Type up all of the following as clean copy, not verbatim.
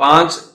5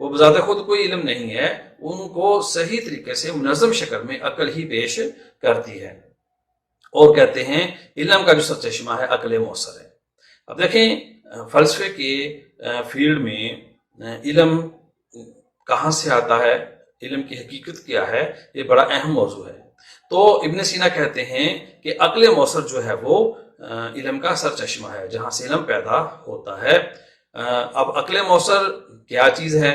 وہ بذات خود کوئی علم نہیں ہے، ان کو صحیح طریقے سے منظم شکل میں عقل ہی پیش کرتی ہے، اور کہتے ہیں علم کا جو سرچشمہ ہے عقل موثر ہے۔ اب دیکھیں فلسفے کے فیلڈ میں علم کہاں سے آتا ہے، علم کی حقیقت کیا ہے، یہ بڑا اہم موضوع ہے۔ تو ابن سینا کہتے ہیں کہ عقل موثر جو ہے وہ علم کا سرچشمہ ہے، جہاں سے علم پیدا ہوتا ہے۔ اب عقل موثر کیا چیز ہے؟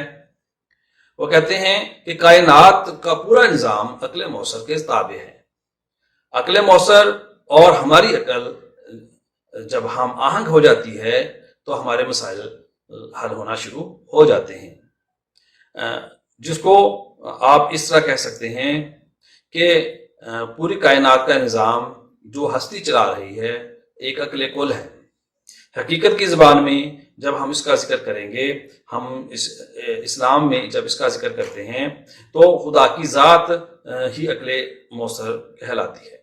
وہ کہتے ہیں کہ کائنات کا پورا نظام عقل موثر کے تابع ہے۔ عقل موثر اور ہماری عقل جب ہم آہنگ ہو جاتی ہے تو ہمارے مسائل حل ہونا شروع ہو جاتے ہیں، جس کو آپ اس طرح کہہ سکتے ہیں کہ پوری کائنات کا نظام جو ہستی چلا رہی ہے ایک عقل کل ہے۔ حقیقت کی زبان میں جب ہم اس کا ذکر کریں گے، ہم اسلام میں جب اس کا ذکر کرتے ہیں تو خدا کی ذات ہی عقل موثر کہلاتی ہے۔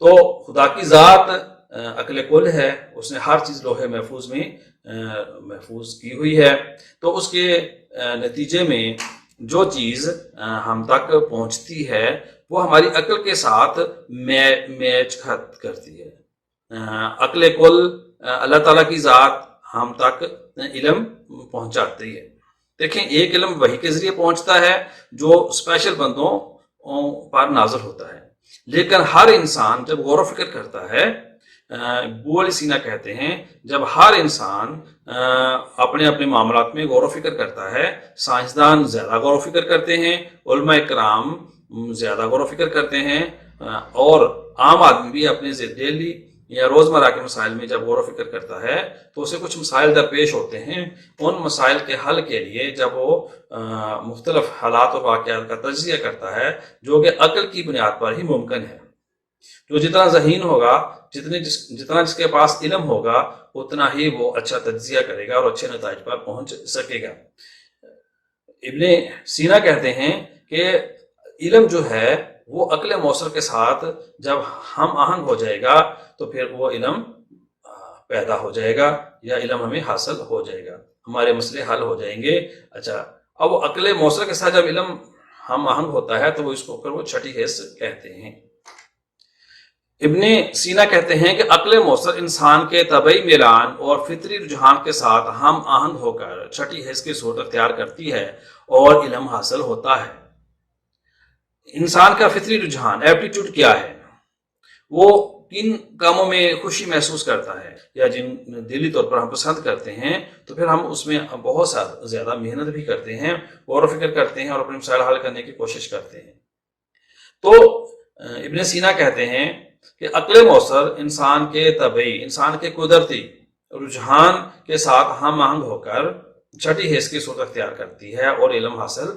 تو خدا کی ذات عقل کل ہے، اس نے ہر چیز لوح محفوظ میں محفوظ کی ہوئی ہے، تو اس کے نتیجے میں جو چیز ہم تک پہنچتی ہے وہ ہماری عقل کے ساتھ میچ کرتی ہے۔ عقل کل اللہ تعالیٰ کی ذات ہم تک علم پہنچاتی ہے۔ دیکھیں ایک علم وحی کے ذریعے پہنچتا ہے جو اسپیشل بندوں پر نازل ہوتا ہے، لیکن ہر انسان جب غور و فکر کرتا ہے، ابو علی سینا کہتے ہیں جب ہر انسان اپنے اپنے معاملات میں غور و فکر کرتا ہے، سائنسدان زیادہ غور و فکر کرتے ہیں، علماء کرام زیادہ غور و فکر کرتے ہیں، اور عام آدمی بھی اپنے ڈیلی یا روزمرہ کے مسائل میں جب غور و فکر کرتا ہے تو اسے کچھ مسائل درپیش ہوتے ہیں۔ ان مسائل کے حل کے لیے جب وہ مختلف حالات اور واقعات کا تجزیہ کرتا ہے جو کہ عقل کی بنیاد پر ہی ممکن ہے۔ جو جتنا ذہین ہوگا، جتنا جس کے پاس علم ہوگا، اتنا ہی وہ اچھا تجزیہ کرے گا اور اچھے نتائج پر پہنچ سکے گا۔ ابن سینا کہتے ہیں کہ علم جو ہے وہ عقل موثر کے ساتھ جب ہم آہنگ ہو جائے گا تو پھر وہ علم پیدا ہو جائے گا یا علم ہمیں حاصل ہو جائے گا، ہمارے مسئلے حل ہو جائیں گے۔ اچھا، اب وہ عقل موثر کے ساتھ جب علم ہم آہنگ ہوتا ہے تو وہ اس کو پھر وہ چھٹی حس کہتے ہیں۔ ابن سینا کہتے ہیں کہ عقل موثر انسان کے طبعی میلان اور فطری رجحان کے ساتھ ہم آہنگ ہو کر چھٹی حس کی صورت اختیار کرتی ہے اور علم حاصل ہوتا ہے۔ انسان کا فطری رجحان ایپٹیٹیوڈ کیا ہے؟ وہ کن کاموں میں خوشی محسوس کرتا ہے یا جن دلی طور پر ہم پسند کرتے ہیں، تو پھر ہم اس میں بہت زیادہ محنت بھی کرتے ہیں، غور و فکر کرتے ہیں اور اپنے مسائل حل کرنے کی کوشش کرتے ہیں۔ تو ابن سینا کہتے ہیں کہ عقل موثر انسان کے طبعی، انسان کے قدرتی رجحان کے ساتھ ہم آہنگ ہو کر چھٹی حس کی صورت اختیار کرتی ہے اور علم حاصل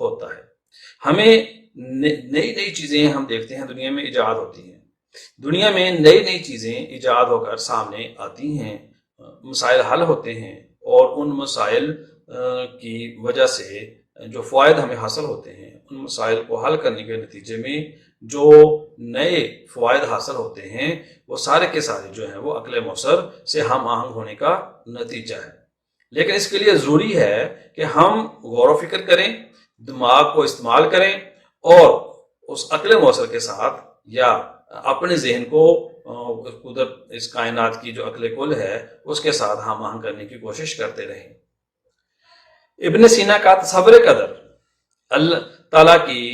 ہوتا ہے۔ ہمیں نئی چیزیں ہم دیکھتے ہیں دنیا میں ایجاد ہوتی ہیں، دنیا میں نئی چیزیں ایجاد ہو کر سامنے آتی ہیں، مسائل حل ہوتے ہیں، اور ان مسائل کی وجہ سے جو فوائد ہمیں حاصل ہوتے ہیں، ان مسائل کو حل کرنے کے نتیجے میں جو نئے فوائد حاصل ہوتے ہیں، وہ سارے کے سارے جو ہیں وہ عقل موثر سے ہم آہنگ ہونے کا نتیجہ ہے۔ لیکن اس کے لیے ضروری ہے کہ ہم غور و فکر کریں، دماغ کو استعمال کریں، اور اس عقل موثر کے ساتھ یا اپنے ذہن کو قدرت اس کائنات کی جو عقل کل ہے اس کے ساتھ ہم آہنگ کرنے کی کوشش کرتے رہیں۔ ابن سینا کا تصور قدر اللہ تعالیٰ کی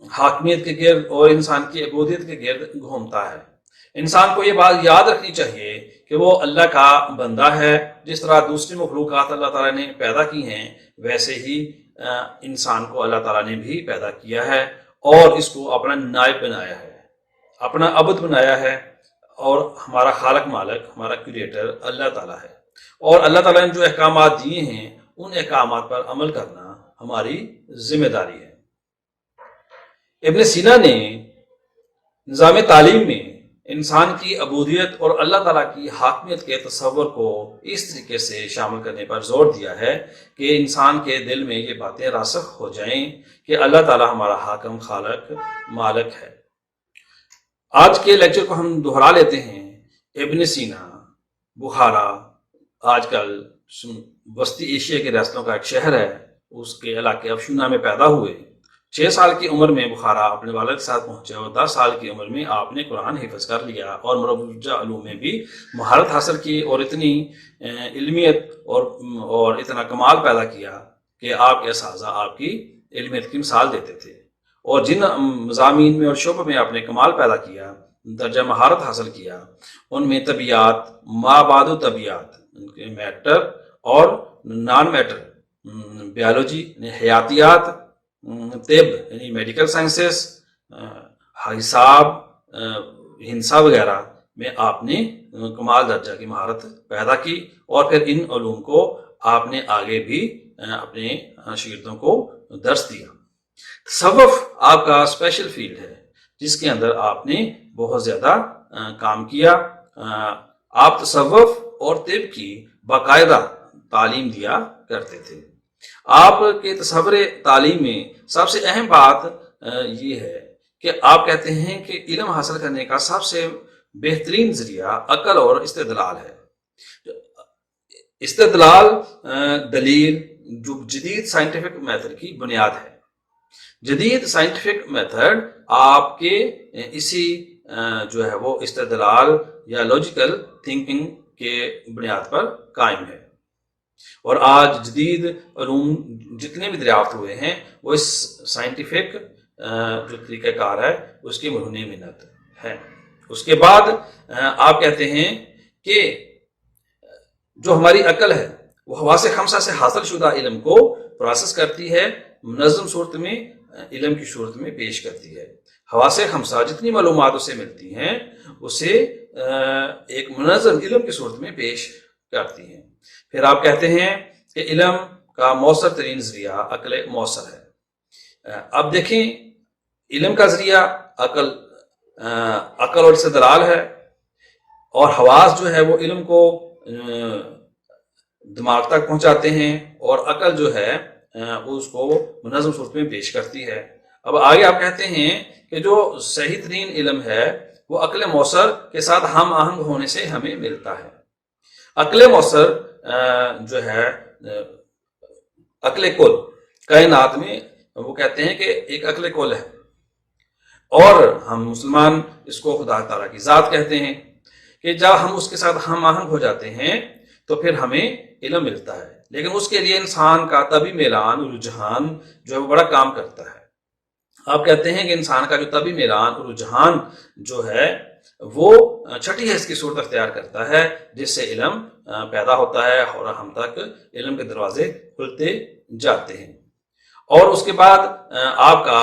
حاکمیت کے گرد اور انسان کی عبودیت کے گرد گھومتا ہے۔ انسان کو یہ بات یاد رکھنی چاہیے کہ وہ اللہ کا بندہ ہے۔ جس طرح دوسری مخلوقات اللہ تعالیٰ نے پیدا کی ہیں، ویسے ہی انسان کو اللہ تعالیٰ نے بھی پیدا کیا ہے اور اس کو اپنا نائب بنایا ہے، اپنا عبد بنایا ہے، اور ہمارا خالق مالک، ہمارا کریٹر اللہ تعالیٰ ہے، اور اللہ تعالیٰ نے جو احکامات دیے ہیں ان احکامات پر عمل کرنا ہماری ذمہ داری ہے۔ ابن سینا نے نظام تعلیم میں انسان کی عبودیت اور اللہ تعالیٰ کی حاکمیت کے تصور کو اس طریقے سے شامل کرنے پر زور دیا ہے کہ انسان کے دل میں یہ باتیں راسخ ہو جائیں کہ اللہ تعالیٰ ہمارا حاکم، خالق، مالک ہے۔ آج کے لیکچر کو ہم دہرا لیتے ہیں۔ ابن سینا بخارا، آج کل وسطی ایشیا کے ریاستوں کا ایک شہر ہے، اس کے علاقے افشونہ میں پیدا ہوئے۔ 6 سال کی عمر میں بخارا اپنے والد کے ساتھ پہنچے اور 10 سال کی عمر میں آپ نے قرآن حفظ کر لیا اور مروجہ علوم میں بھی مہارت حاصل کی اور اتنی علمیت اور اتنا کمال پیدا کیا کہ آپ کے اساتذہ آپ کی علمیت کی مثال دیتے تھے۔ اور جن مضامین میں اور شعبوں میں آپ نے کمال پیدا کیا، درجہ مہارت حاصل کیا، ان میں طبیعت، ما بعد طبیعت، میٹر اور نان میٹر، بیالوجی یعنی حیاتیات، طب یعنی میڈیکل سائنسز، حساب، ہندسہ وغیرہ میں آپ نے کمال درجہ کی مہارت پیدا کی، اور پھر ان علوم کو آپ نے آگے بھی اپنے شاگردوں کو درس دیا۔ تصوف آپ کا اسپیشل فیلڈ ہے جس کے اندر آپ نے بہت زیادہ کام کیا۔ آپ تصوف اور طب کی باقاعدہ تعلیم دیا کرتے تھے۔ آپ کے تصور تعلیم میں سب سے اہم بات یہ ہے کہ آپ کہتے ہیں کہ علم حاصل کرنے کا سب سے بہترین ذریعہ عقل اور استدلال ہے۔ استدلال دلیل جو جدید سائنٹیفک میتھڈ کی بنیاد ہے۔ جدید سائنٹیفک میتھڈ آپ کے اسی جو ہے وہ استدلال یا لاجیکل تھنکنگ کے بنیاد پر قائم ہے، اور آج جدید علوم جتنے بھی دریافت ہوئے ہیں وہ اس سائنٹیفک جو طریقہ کار ہے اس کی مرہون منت ہے۔ اس کے بعد آپ کہتے ہیں کہ جو ہماری عقل ہے وہ حواس خمسہ سے حاصل شدہ علم کو پروسیس کرتی ہے، منظم صورت میں علم کی صورت میں پیش کرتی ہے۔ حواس خمسہ جتنی معلومات اسے ملتی ہیں اسے ایک منظم علم کی صورت میں پیش کرتی ہیں۔ پھر آپ کہتے ہیں کہ علم کا مؤثر ترین ذریعہ عقل مؤثر ہے۔ اب دیکھیں، علم کا ذریعہ عقل اور استدلال ہے، اور حواس جو ہے وہ علم کو دماغ تک پہنچاتے ہیں، اور عقل جو ہے اس کو منظم صورت میں پیش کرتی ہے۔ اب آگے آپ کہتے ہیں کہ جو صحیح ترین علم ہے وہ عقل مؤثر کے ساتھ ہم آہنگ ہونے سے ہمیں ملتا ہے۔ عقل مؤثر جو ہے عقل کل کائنات میں وہ کہتے ہیں کہ ایک عقل کل ہے، اور ہم مسلمان اس کو خدا تعالیٰ کی ذات کہتے ہیں کہ جب ہم اس کے ساتھ ہم آہنگ ہو جاتے ہیں تو پھر ہمیں علم ملتا ہے۔ لیکن اس کے لیے انسان کا طبی میلان رجحان جو ہے وہ بڑا کام کرتا ہے۔ آپ کہتے ہیں کہ انسان کا جو طبی میلان رجحان جو ہے وہ چھٹی حس کی صورت اختیار کرتا ہے، جس سے علم پیدا ہوتا ہے اور ہم تک علم کے دروازے کھلتے جاتے ہیں۔ اور اس کے بعد آپ کا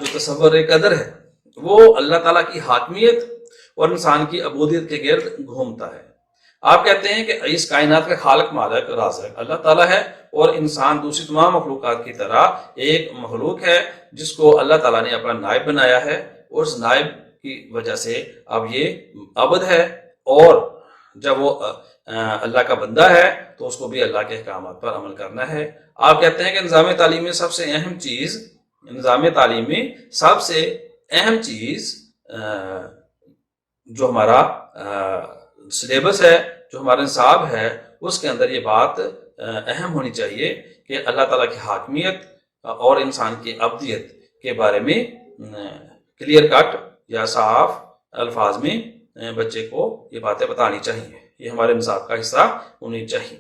جو تصور قدر ہے وہ اللہ تعالیٰ کی حاکمیت اور انسان کی عبودیت کے گرد گھومتا ہے۔ آپ کہتے ہیں کہ اس کائنات کا خالق مالک رازق اللہ تعالیٰ ہے، اور انسان دوسری تمام مخلوقات کی طرح ایک مخلوق ہے جس کو اللہ تعالیٰ نے اپنا نائب بنایا ہے، اور اس نائب کی وجہ سے اب یہ عبد ہے، اور جب وہ اللہ کا بندہ ہے تو اس کو بھی اللہ کے احکامات پر عمل کرنا ہے۔ آپ کہتے ہیں کہ نظام تعلیم میں سب سے اہم چیز جو ہمارا سلیبس ہے، جو ہمارا نصاب ہے، اس کے اندر یہ بات اہم ہونی چاہیے کہ اللہ تعالیٰ کی حاکمیت اور انسان کی عبدیت کے بارے میں کلیئر کٹ یا صاف الفاظ میں بچے کو یہ باتیں بتانی چاہیے۔ یہ ہمارے نصاب کا حصہ ہونی چاہیے۔